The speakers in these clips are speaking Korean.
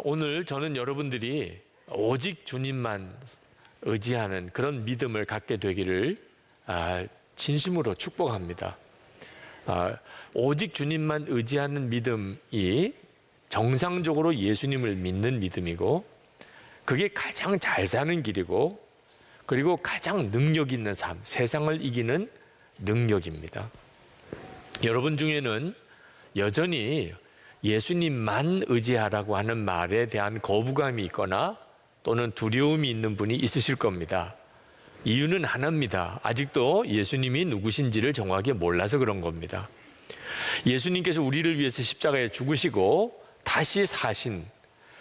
오늘 저는 여러분들이 오직 주님만 의지하는 그런 믿음을 갖게 되기를 진심으로 축복합니다. 오직 주님만 의지하는 믿음이 정상적으로 예수님을 믿는 믿음이고, 그게 가장 잘 사는 길이고, 그리고 가장 능력 있는 삶, 세상을 이기는 능력입니다. 여러분 중에는 여전히 예수님만 의지하라고 하는 말에 대한 거부감이 있거나 또는 두려움이 있는 분이 있으실 겁니다. 이유는 하나입니다. 아직도 예수님이 누구신지를 정확히 몰라서 그런 겁니다. 예수님께서 우리를 위해서 십자가에 죽으시고 다시 사신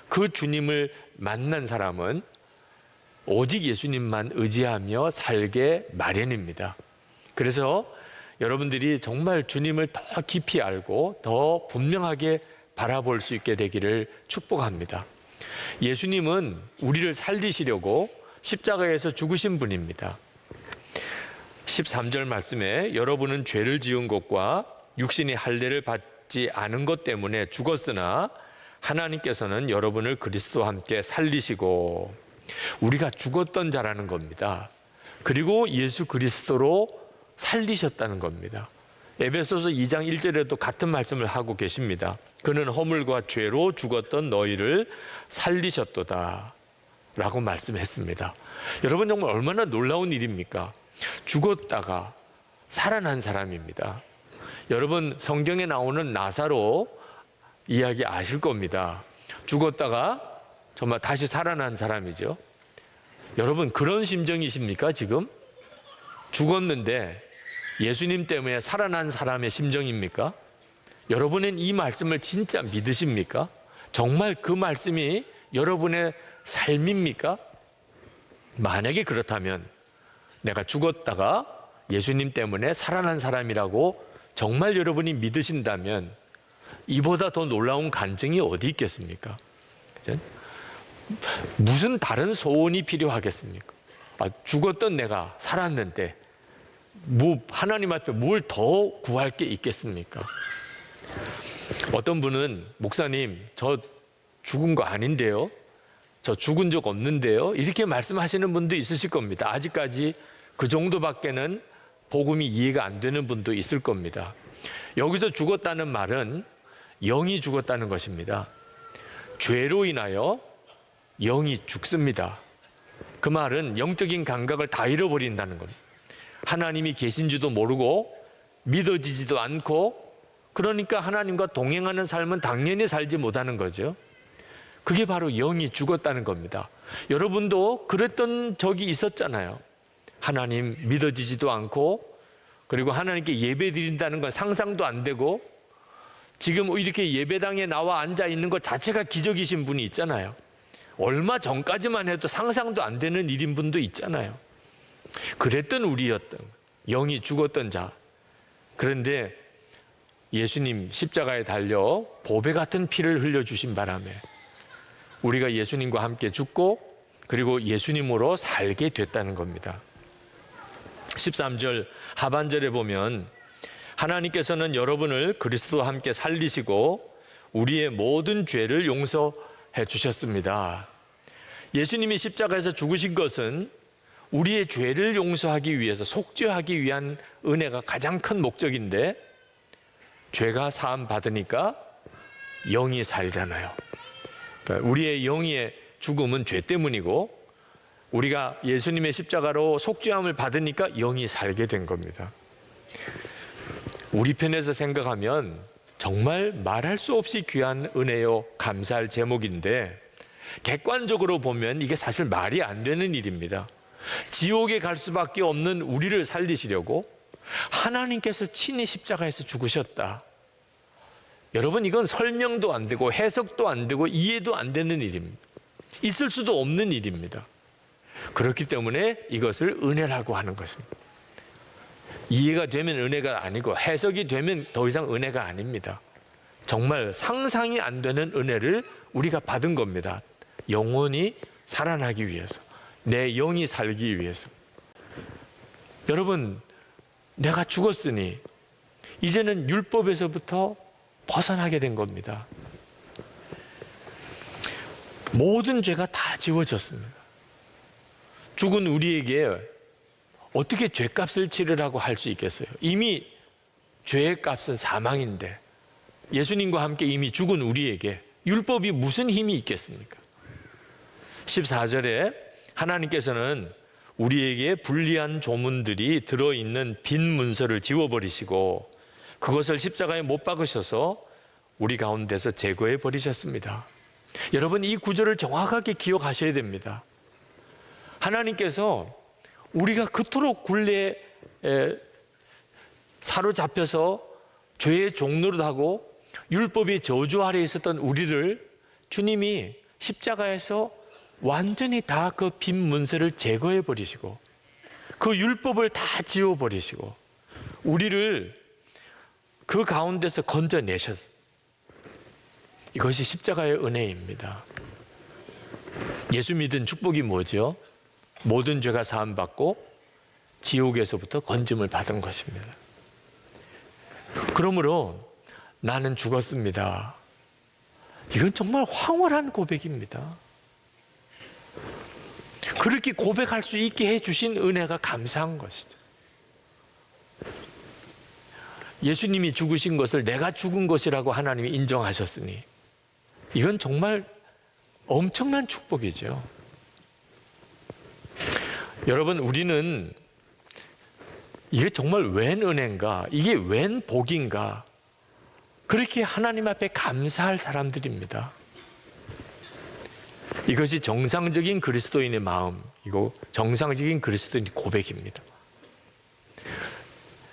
그 주님을 만난 사람은 오직 예수님만 의지하며 살게 마련입니다. 그래서 여러분들이 정말 주님을 더 깊이 알고 더 분명하게 바라볼 수 있게 되기를 축복합니다. 예수님은 우리를 살리시려고 십자가에서 죽으신 분입니다. 13절 말씀에 여러분은 죄를 지은 것과 육신의 할례를 받지 않은 것 때문에 죽었으나 하나님께서는 여러분을 그리스도와 함께 살리시고, 우리가 죽었던 자라는 겁니다. 그리고 예수 그리스도로 살리셨다는 겁니다. 에베소서 2장 1절에도 같은 말씀을 하고 계십니다. 그는 허물과 죄로 죽었던 너희를 살리셨도다 라고 말씀했습니다. 여러분, 정말 얼마나 놀라운 일입니까? 죽었다가 살아난 사람입니다. 여러분, 성경에 나오는 나사로 이야기 아실 겁니다. 죽었다가 정말 다시 살아난 사람이죠. 여러분, 그런 심정이십니까? 지금 죽었는데 예수님 때문에 살아난 사람의 심정입니까? 여러분은 이 말씀을 진짜 믿으십니까? 정말 그 말씀이 여러분의 삶입니까? 만약에 그렇다면, 내가 죽었다가 예수님 때문에 살아난 사람이라고 정말 여러분이 믿으신다면 이보다 더 놀라운 간증이 어디 있겠습니까? 무슨 다른 소원이 필요하겠습니까? 죽었던 내가 살았는데 하나님 앞에 뭘 더 구할 게 있겠습니까? 어떤 분은, 목사님, 저 죽은 거 아닌데요? 저 죽은 적 없는데요? 이렇게 말씀하시는 분도 있으실 겁니다. 아직까지 그 정도밖에는 복음이 이해가 안 되는 분도 있을 겁니다. 여기서 죽었다는 말은 영이 죽었다는 것입니다. 죄로 인하여 영이 죽습니다. 그 말은 영적인 감각을 다 잃어버린다는 겁니다. 하나님이 계신지도 모르고 믿어지지도 않고, 그러니까 하나님과 동행하는 삶은 당연히 살지 못하는 거죠. 그게 바로 영이 죽었다는 겁니다. 여러분도 그랬던 적이 있었잖아요. 하나님 믿어지지도 않고, 그리고 하나님께 예배 드린다는 건 상상도 안 되고, 지금 이렇게 예배당에 나와 앉아 있는 것 자체가 기적이신 분이 있잖아요. 얼마 전까지만 해도 상상도 안 되는 일인 분도 있잖아요. 그랬던 우리였던, 영이 죽었던 자. 그런데 예수님 십자가에 달려 보배 같은 피를 흘려주신 바람에 우리가 예수님과 함께 죽고, 그리고 예수님으로 살게 됐다는 겁니다. 13절 하반절에 보면, 하나님께서는 여러분을 그리스도와 함께 살리시고 우리의 모든 죄를 용서해 주셨습니다. 예수님이 십자가에서 죽으신 것은 우리의 죄를 용서하기 위해서, 속죄하기 위한 은혜가 가장 큰 목적인데, 죄가 사함 받으니까 영이 살잖아요. 그러니까 우리의 영의 죽음은 죄 때문이고, 우리가 예수님의 십자가로 속죄함을 받으니까 영이 살게 된 겁니다. 우리 편에서 생각하면 정말 말할 수 없이 귀한 은혜요, 감사할 제목인데, 객관적으로 보면 이게 사실 말이 안 되는 일입니다. 지옥에 갈 수밖에 없는 우리를 살리시려고 하나님께서 친히 십자가에서 죽으셨다. 여러분, 이건 설명도 안 되고 해석도 안 되고 이해도 안 되는 일입니다. 있을 수도 없는 일입니다. 그렇기 때문에 이것을 은혜라고 하는 것입니다. 이해가 되면 은혜가 아니고 해석이 되면 더 이상 은혜가 아닙니다. 정말 상상이 안 되는 은혜를 우리가 받은 겁니다. 영원히 살아나기 위해서, 내 영이 살기 위해서. 여러분, 내가 죽었으니 이제는 율법에서부터 벗어나게 된 겁니다. 모든 죄가 다 지워졌습니다. 죽은 우리에게 어떻게 죄값을 치르라고 할 수 있겠어요? 이미 죄의 값은 사망인데 예수님과 함께 이미 죽은 우리에게 율법이 무슨 힘이 있겠습니까? 14절에 하나님께서는 우리에게 불리한 조문들이 들어있는 빈 문서를 지워버리시고 그것을 십자가에 못 박으셔서 우리 가운데서 제거해 버리셨습니다. 여러분, 이 구절을 정확하게 기억하셔야 됩니다. 하나님께서 우리가 그토록 굴레에 사로잡혀서 죄의 종노릇 하고 율법의 저주 아래 있었던 우리를 주님이 십자가에서 완전히 다 그 빈 문서를 제거해 버리시고 그 율법을 다 지워 버리시고 우리를 그 가운데서 건져내셨어요. 이것이 십자가의 은혜입니다. 예수 믿은 축복이 뭐죠? 모든 죄가 사함받고 지옥에서부터 건짐을 받은 것입니다. 그러므로 나는 죽었습니다. 이건 정말 황홀한 고백입니다. 그렇게 고백할 수 있게 해주신 은혜가 감사한 것이죠. 예수님이 죽으신 것을 내가 죽은 것이라고 하나님이 인정하셨으니 이건 정말 엄청난 축복이죠. 여러분, 우리는 이게 정말 웬 은혜인가, 이게 웬 복인가, 그렇게 하나님 앞에 감사할 사람들입니다. 이것이 정상적인 그리스도인의 마음이고 정상적인 그리스도인의 고백입니다.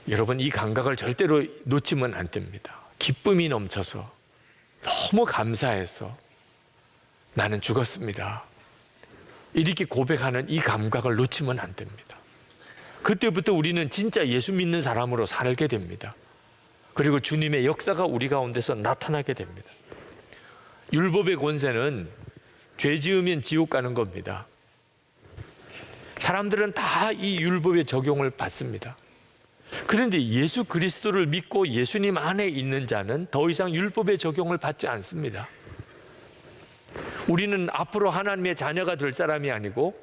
여러분, 이 감각을 절대로 놓치면 안 됩니다. 기쁨이 넘쳐서 너무 감사해서 나는 죽었습니다, 이렇게 고백하는 이 감각을 놓치면 안 됩니다. 그때부터 우리는 진짜 예수 믿는 사람으로 살게 됩니다. 그리고 주님의 역사가 우리 가운데서 나타나게 됩니다. 율법의 권세는 죄 지으면 지옥 가는 겁니다. 사람들은 다 이 율법의 적용을 받습니다. 그런데 예수 그리스도를 믿고 예수님 안에 있는 자는 더 이상 율법의 적용을 받지 않습니다. 우리는 앞으로 하나님의 자녀가 될 사람이 아니고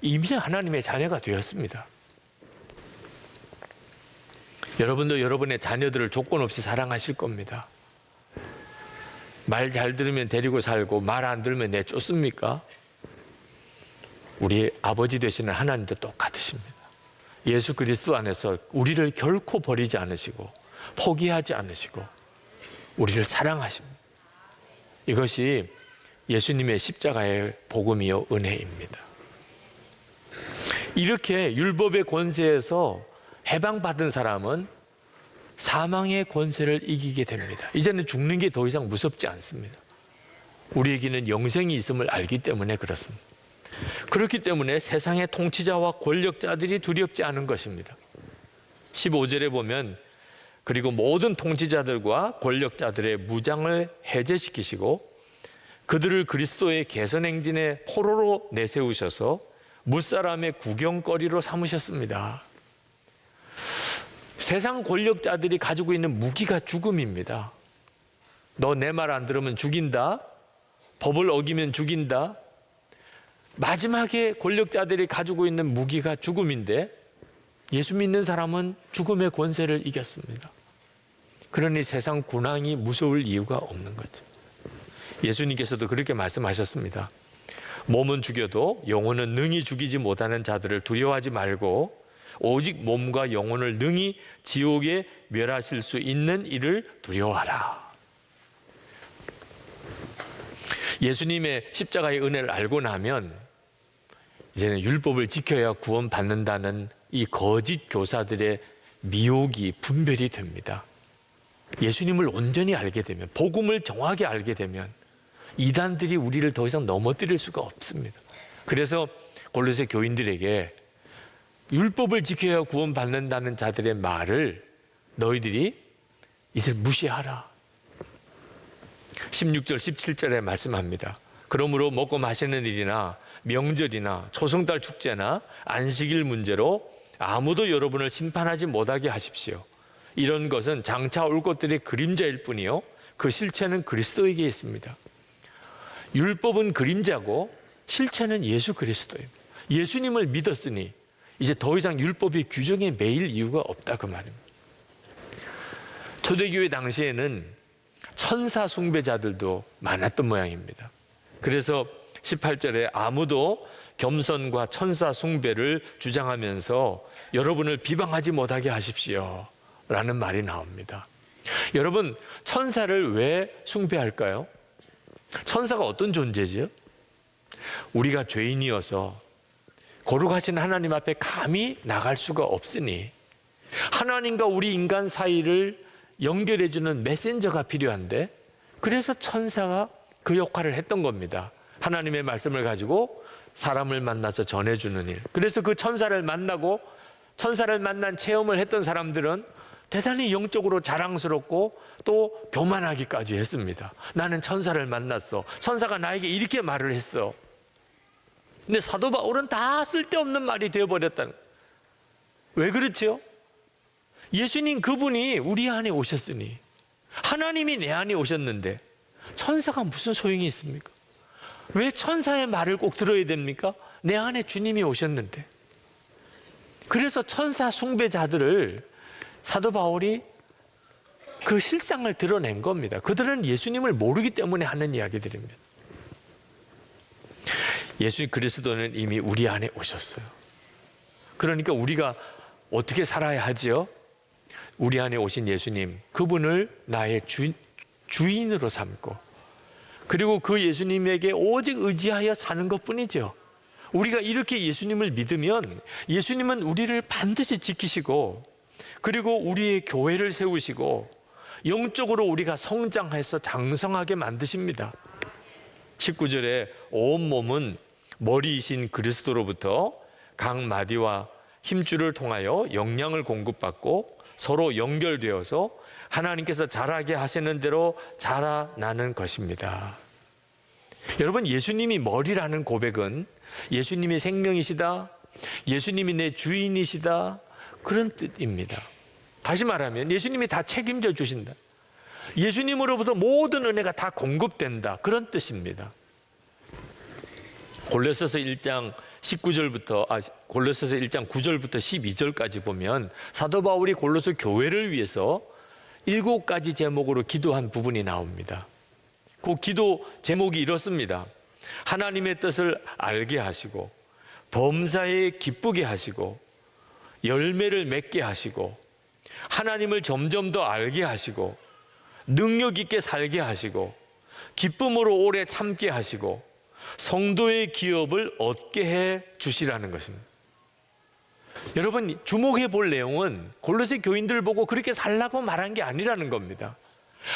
이미 하나님의 자녀가 되었습니다. 여러분도 여러분의 자녀들을 조건 없이 사랑하실 겁니다. 말 잘 들으면 데리고 살고 말 안 들으면 내쫓습니까? 우리 아버지 되시는 하나님도 똑같으십니다. 예수 그리스도 안에서 우리를 결코 버리지 않으시고 포기하지 않으시고 우리를 사랑하십니다. 이것이 예수님의 십자가의 복음이요 은혜입니다. 이렇게 율법의 권세에서 해방받은 사람은 사망의 권세를 이기게 됩니다. 이제는 죽는 게 더 이상 무섭지 않습니다. 우리에게는 영생이 있음을 알기 때문에 그렇습니다. 그렇기 때문에 세상의 통치자와 권력자들이 두렵지 않은 것입니다. 15절에 보면 그리고 모든 통치자들과 권력자들의 무장을 해제시키시고 그들을 그리스도의 개선행진의 포로로 내세우셔서 무사람의 구경거리로 삼으셨습니다. 세상 권력자들이 가지고 있는 무기가 죽음입니다. 너 내 말 안 들으면 죽인다. 법을 어기면 죽인다. 마지막에 권력자들이 가지고 있는 무기가 죽음인데 예수 믿는 사람은 죽음의 권세를 이겼습니다. 그러니 세상 군왕이 무서울 이유가 없는 거죠. 예수님께서도 그렇게 말씀하셨습니다. 몸은 죽여도 영혼은 능히 죽이지 못하는 자들을 두려워하지 말고 오직 몸과 영혼을 능히 지옥에 멸하실 수 있는 이를 두려워하라. 예수님의 십자가의 은혜를 알고 나면 이제는 율법을 지켜야 구원받는다는 이 거짓 교사들의 미혹이 분별이 됩니다. 예수님을 온전히 알게 되면, 복음을 정확히 알게 되면 이단들이 우리를 더 이상 넘어뜨릴 수가 없습니다. 그래서 골로새 교인들에게 율법을 지켜야 구원받는다는 자들의 말을 너희들이 이제 무시하라. 16절 17절에 말씀합니다. 그러므로 먹고 마시는 일이나 명절이나 초승달 축제나 안식일 문제로 아무도 여러분을 심판하지 못하게 하십시오. 이런 것은 장차 올 것들의 그림자일 뿐이요 그 실체는 그리스도에게 있습니다. 율법은 그림자고 실체는 예수 그리스도입니다. 예수님을 믿었으니 이제 더 이상 율법의 규정에 매일 이유가 없다 그 말입니다. 초대교회 당시에는 천사 숭배자들도 많았던 모양입니다. 그래서 18절에 아무도 겸손과 천사 숭배를 주장하면서 여러분을 비방하지 못하게 하십시오 라는 말이 나옵니다. 여러분, 천사를 왜 숭배할까요? 천사가 어떤 존재지요? 우리가 죄인이어서 거룩하신 하나님 앞에 감히 나갈 수가 없으니 하나님과 우리 인간 사이를 연결해주는 메신저가 필요한데, 그래서 천사가 그 역할을 했던 겁니다. 하나님의 말씀을 가지고 사람을 만나서 전해주는 일. 그래서 그 천사를 만나고 천사를 만난 체험을 했던 사람들은 대단히 영적으로 자랑스럽고 또 교만하기까지 했습니다. 나는 천사를 만났어. 천사가 나에게 이렇게 말을 했어. 근데 사도 바울은 다 쓸데없는 말이 되어버렸다는 거예요. 왜 그렇지요? 예수님 그분이 우리 안에 오셨으니, 하나님이 내 안에 오셨는데 천사가 무슨 소용이 있습니까? 왜 천사의 말을 꼭 들어야 됩니까? 내 안에 주님이 오셨는데. 그래서 천사 숭배자들을 사도 바울이 그 실상을 드러낸 겁니다. 그들은 예수님을 모르기 때문에 하는 이야기들입니다. 예수 그리스도는 이미 우리 안에 오셨어요. 그러니까 우리가 어떻게 살아야 하지요? 우리 안에 오신 예수님, 그분을 나의 주인으로 삼고, 그리고 그 예수님에게 오직 의지하여 사는 것뿐이죠. 우리가 이렇게 예수님을 믿으면 예수님은 우리를 반드시 지키시고, 그리고 우리의 교회를 세우시고 영적으로 우리가 성장해서 장성하게 만드십니다. 19절에 온 몸은 머리이신 그리스도로부터 각 마디와 힘줄을 통하여 영양을 공급받고 서로 연결되어서 하나님께서 자라게 하시는 대로 자라나는 것입니다. 여러분, 예수님이 머리라는 고백은 예수님이 생명이시다, 예수님이 내 주인이시다, 그런 뜻입니다. 다시 말하면 예수님이 다 책임져 주신다, 예수님으로부터 모든 은혜가 다 공급된다, 그런 뜻입니다. 골로새서 1장 9절부터 12절까지 보면 사도 바울이 골로새 교회를 위해서 7가지 제목으로 기도한 부분이 나옵니다. 그 기도 제목이 이렇습니다. 하나님의 뜻을 알게 하시고, 범사에 기쁘게 하시고, 열매를 맺게 하시고, 하나님을 점점 더 알게 하시고, 능력 있게 살게 하시고, 기쁨으로 오래 참게 하시고, 성도의 기업을 얻게 해 주시라는 것입니다. 여러분, 주목해 볼 내용은 골로새 교인들 보고 그렇게 살라고 말한 게 아니라는 겁니다.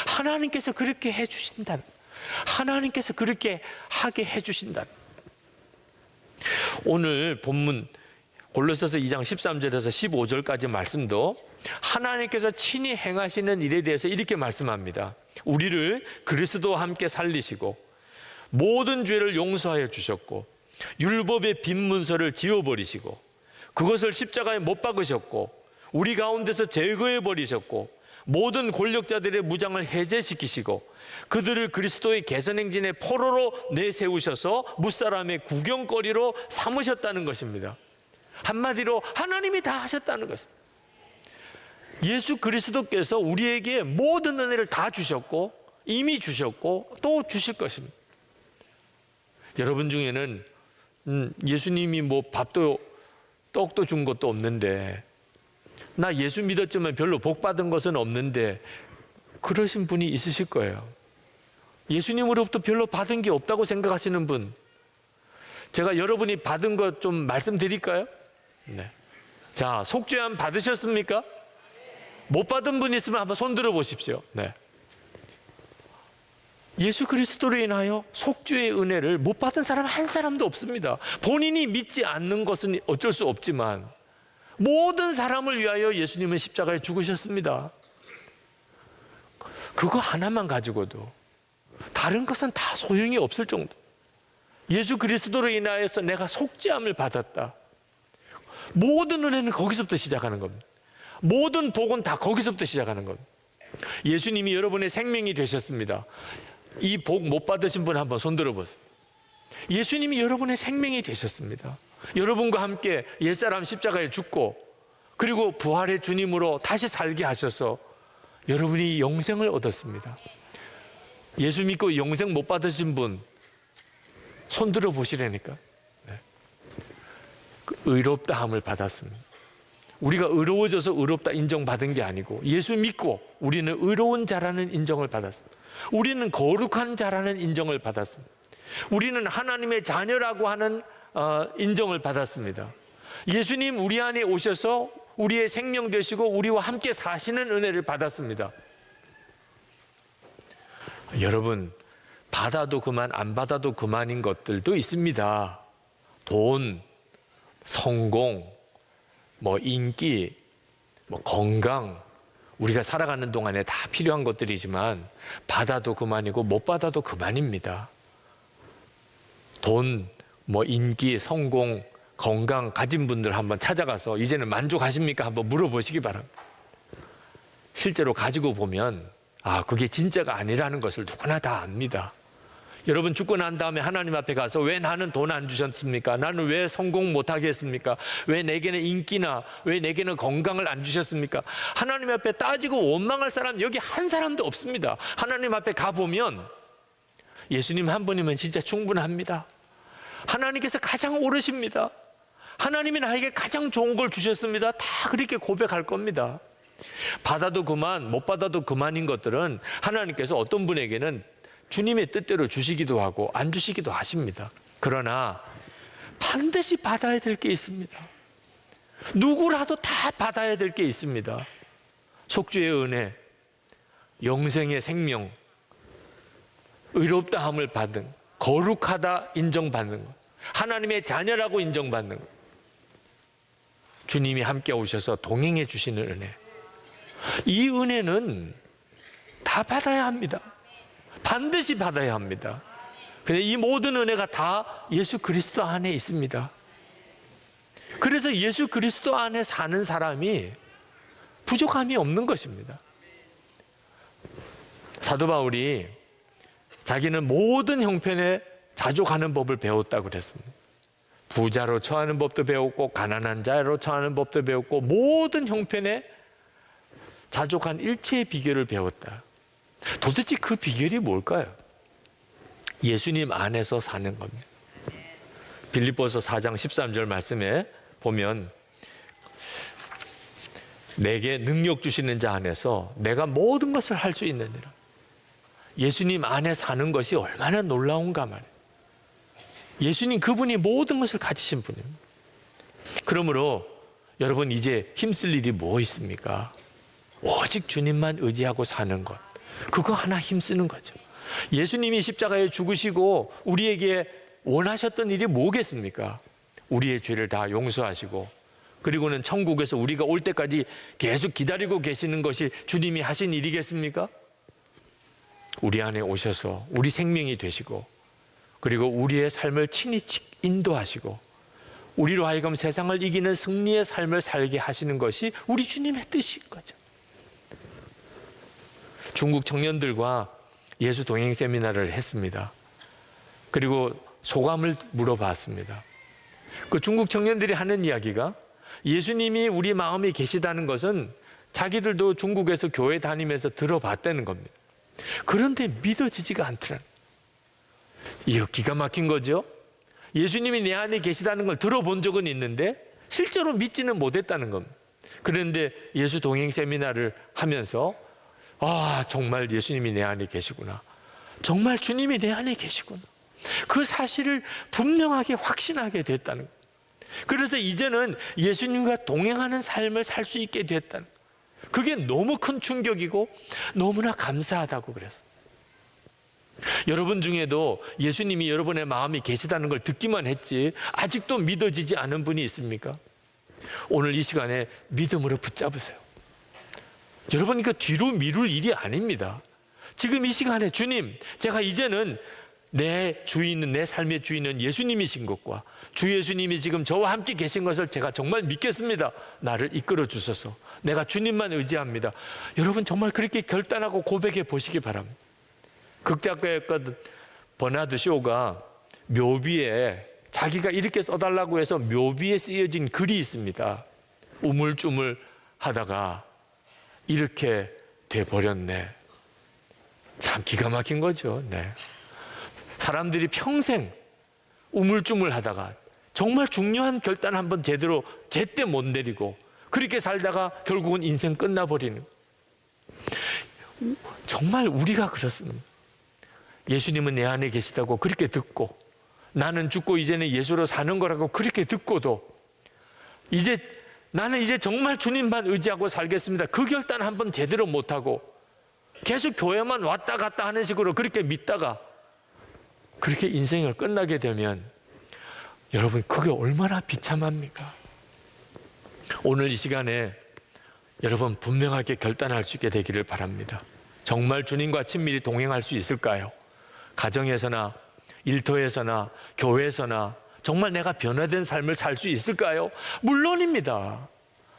하나님께서 그렇게 해 주신다, 하나님께서 그렇게 하게 해 주신다. 오늘 본문 골로새서 2장 13절에서 15절까지 말씀도 하나님께서 친히 행하시는 일에 대해서 이렇게 말씀합니다. 우리를 그리스도와 함께 살리시고 모든 죄를 용서하여 주셨고, 율법의 빈 문서를 지워버리시고 그것을 십자가에 못 박으셨고, 우리 가운데서 제거해 버리셨고, 모든 권력자들의 무장을 해제시키시고 그들을 그리스도의 개선행진의 포로로 내세우셔서 무사람의 구경거리로 삼으셨다는 것입니다. 한마디로 하나님이 다 하셨다는 것입니다. 예수 그리스도께서 우리에게 모든 은혜를 다 주셨고, 이미 주셨고 또 주실 것입니다. 여러분 중에는 예수님이 뭐 밥도 떡도 준 것도 없는데, 나 예수 믿었지만 별로 복 받은 것은 없는데, 그러신 분이 있으실 거예요. 예수님으로부터 별로 받은 게 없다고 생각하시는 분, 제가 여러분이 받은 것 좀 말씀드릴까요? 네. 자, 속죄함 받으셨습니까? 못 받은 분 있으면 한번 손 들어 보십시오. 네. 예수 그리스도로 인하여 속죄의 은혜를 못 받은 사람 한 사람도 없습니다. 본인이 믿지 않는 것은 어쩔 수 없지만 모든 사람을 위하여 예수님은 십자가에 죽으셨습니다. 그거 하나만 가지고도 다른 것은 다 소용이 없을 정도. 예수 그리스도로 인하여서 내가 속죄함을 받았다. 모든 은혜는 거기서부터 시작하는 겁니다. 모든 복은 다 거기서부터 시작하는 겁니다. 예수님이 여러분의 생명이 되셨습니다. 이 복 못 받으신 분 한번 손들어 보세요. 예수님이 여러분의 생명이 되셨습니다. 여러분과 함께 옛사람 십자가에 죽고 그리고 부활의 주님으로 다시 살게 하셔서 여러분이 영생을 얻었습니다. 예수 믿고 영생 못 받으신 분 손들어 보시라니까. 네. 그 의롭다함을 받았습니다. 우리가 의로워져서 의롭다 인정받은 게 아니고 예수 믿고 우리는 의로운 자라는 인정을 받았습니다. 우리는 거룩한 자라는 인정을 받았습니다. 우리는 하나님의 자녀라고 하는 인정을 받았습니다. 예수님 우리 안에 오셔서 우리의 생명 되시고 우리와 함께 사시는 은혜를 받았습니다. 여러분, 받아도 그만 안 받아도 그만인 것들도 있습니다. 돈, 성공, 인기, 건강, 우리가 살아가는 동안에 다 필요한 것들이지만 받아도 그만이고 못 받아도 그만입니다. 돈, 인기, 성공, 건강 가진 분들 한번 찾아가서 이제는 만족하십니까? 한번 물어보시기 바랍니다. 실제로 가지고 보면 그게 진짜가 아니라는 것을 누구나 다 압니다. 여러분 죽고 난 다음에 하나님 앞에 가서 왜 나는 돈 안 주셨습니까? 나는 왜 성공 못하게 했습니까? 왜 내게는 인기나 왜 내게는 건강을 안 주셨습니까? 하나님 앞에 따지고 원망할 사람 여기 한 사람도 없습니다. 하나님 앞에 가보면 예수님 한 분이면 진짜 충분합니다. 하나님께서 가장 옳으십니다. 하나님이 나에게 가장 좋은 걸 주셨습니다. 다 그렇게 고백할 겁니다. 받아도 그만 못 받아도 그만인 것들은 하나님께서 어떤 분에게는 주님의 뜻대로 주시기도 하고 안 주시기도 하십니다. 그러나 반드시 받아야 될 게 있습니다. 누구라도 다 받아야 될 게 있습니다. 속죄의 은혜, 영생의 생명, 의롭다함을 받은, 거룩하다 인정받는 것, 하나님의 자녀라고 인정받는 것, 주님이 함께 오셔서 동행해 주시는 은혜, 이 은혜는 다 받아야 합니다. 반드시 받아야 합니다. 근데 이 모든 은혜가 다 예수 그리스도 안에 있습니다. 그래서 예수 그리스도 안에 사는 사람이 부족함이 없는 것입니다. 사도 바울이 자기는 모든 형편에 자족하는 법을 배웠다고 그랬습니다. 부자로 처하는 법도 배웠고 가난한 자로 처하는 법도 배웠고 모든 형편에 자족한 일체의 비결을 배웠다. 도대체 그 비결이 뭘까요? 예수님 안에서 사는 겁니다. 빌립보서 4장 13절 말씀에 보면 내게 능력 주시는 자 안에서 내가 모든 것을 할 수 있느니라. 예수님 안에 사는 것이 얼마나 놀라운가 말이에요. 예수님 그분이 모든 것을 가지신 분입니다. 그러므로 여러분 이제 힘쓸 일이 뭐 있습니까? 오직 주님만 의지하고 사는 것, 그거 하나 힘쓰는 거죠. 예수님이 십자가에 죽으시고 우리에게 원하셨던 일이 뭐겠습니까? 우리의 죄를 다 용서하시고 그리고는 천국에서 우리가 올 때까지 계속 기다리고 계시는 것이 주님이 하신 일이겠습니까? 우리 안에 오셔서 우리 생명이 되시고 그리고 우리의 삶을 친히 인도하시고 우리로 하여금 세상을 이기는 승리의 삶을 살게 하시는 것이 우리 주님의 뜻인 거죠. 중국 청년들과 예수 동행 세미나를 했습니다. 그리고 소감을 물어봤습니다. 그 중국 청년들이 하는 이야기가 예수님이 우리 마음에 계시다는 것은 자기들도 중국에서 교회 다니면서 들어봤다는 겁니다. 그런데 믿어지지가 않더라. 이거 기가 막힌 거죠. 예수님이 내 안에 계시다는 걸 들어본 적은 있는데 실제로 믿지는 못했다는 겁니다. 그런데 예수 동행 세미나를 하면서 정말 예수님이 내 안에 계시구나. 정말 주님이 내 안에 계시구나. 그 사실을 분명하게 확신하게 됐다는 거예요. 그래서 이제는 예수님과 동행하는 삶을 살 수 있게 됐다는 거예요. 그게 너무 큰 충격이고 너무나 감사하다고 그랬어요. 여러분 중에도 예수님이 여러분의 마음이 계시다는 걸 듣기만 했지 아직도 믿어지지 않은 분이 있습니까? 오늘 이 시간에 믿음으로 붙잡으세요. 여러분 이거 뒤로 미룰 일이 아닙니다. 지금 이 시간에 주님, 제가 이제는 내 주인은, 내 삶의 주인은 예수님이신 것과 주 예수님이 지금 저와 함께 계신 것을 제가 정말 믿겠습니다. 나를 이끌어 주소서. 내가 주님만 의지합니다. 여러분 정말 그렇게 결단하고 고백해 보시기 바랍니다. 극작가였거든 버나드 쇼가 묘비에 자기가 이렇게 써달라고 해서 묘비에 쓰여진 글이 있습니다. 우물쭈물 하다가 이렇게 돼버렸네. 참 기가 막힌 거죠. 네. 사람들이 평생 우물쭈물 하다가 정말 중요한 결단 한번 제때 못 내리고 그렇게 살다가 결국은 인생 끝나버리는. 정말 우리가 그렇습니다. 예수님은 내 안에 계시다고 그렇게 듣고 나는 죽고 이제는 예수로 사는 거라고 그렇게 듣고도 나는 이제 정말 주님만 의지하고 살겠습니다. 그 결단 한번 제대로 못하고 계속 교회만 왔다 갔다 하는 식으로 그렇게 믿다가 그렇게 인생을 끝나게 되면 여러분 그게 얼마나 비참합니까? 오늘 이 시간에 여러분 분명하게 결단할 수 있게 되기를 바랍니다. 정말 주님과 친밀히 동행할 수 있을까요? 가정에서나 일터에서나 교회에서나 정말 내가 변화된 삶을 살 수 있을까요? 물론입니다.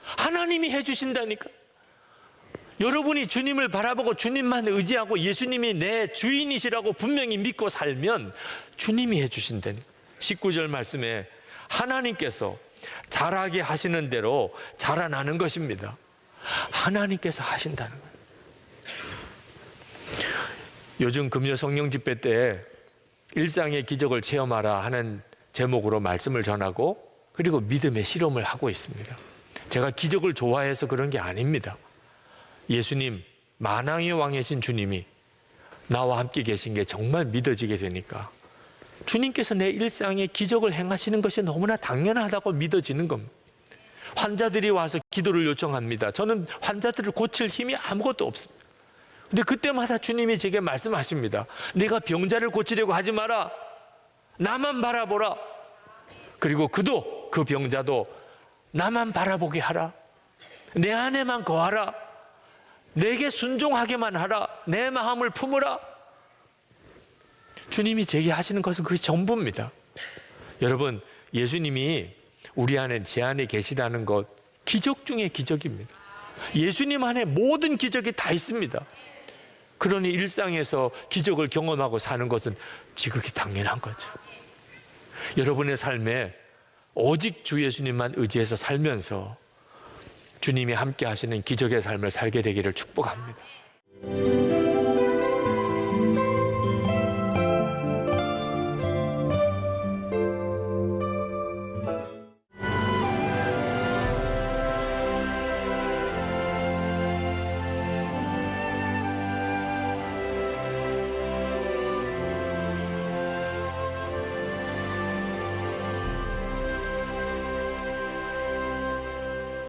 하나님이 해주신다니까. 여러분이 주님을 바라보고 주님만 의지하고 예수님이 내 주인이시라고 분명히 믿고 살면 주님이 해주신다니까. 19절 말씀에 하나님께서 자라게 하시는 대로 자라나는 것입니다. 하나님께서 하신다는 거예요. 요즘 금요 성령 집회 때 일상의 기적을 체험하라 하는 제목으로 말씀을 전하고 그리고 믿음의 실험을 하고 있습니다. 제가 기적을 좋아해서 그런 게 아닙니다. 예수님, 만왕의 왕이신 주님이 나와 함께 계신 게 정말 믿어지게 되니까 주님께서 내 일상에 기적을 행하시는 것이 너무나 당연하다고 믿어지는 겁니다. 환자들이 와서 기도를 요청합니다. 저는 환자들을 고칠 힘이 아무것도 없습니다. 근데 그때마다 주님이 제게 말씀하십니다. 내가 병자를 고치려고 하지 마라. 나만 바라보라. 그리고 그 병자도 나만 바라보게 하라. 내 안에만 거하라. 내게 순종하게만 하라. 내 마음을 품으라. 주님이 제게 하시는 것은 그게 전부입니다. 여러분, 예수님이 우리 안에 제 안에 계시다는 것 기적 중에 기적입니다. 예수님 안에 모든 기적이 다 있습니다. 그러니 일상에서 기적을 경험하고 사는 것은 지극히 당연한 거죠. 여러분의 삶에 오직 주 예수님만 의지해서 살면서 주님이 함께 하시는 기적의 삶을 살게 되기를 축복합니다.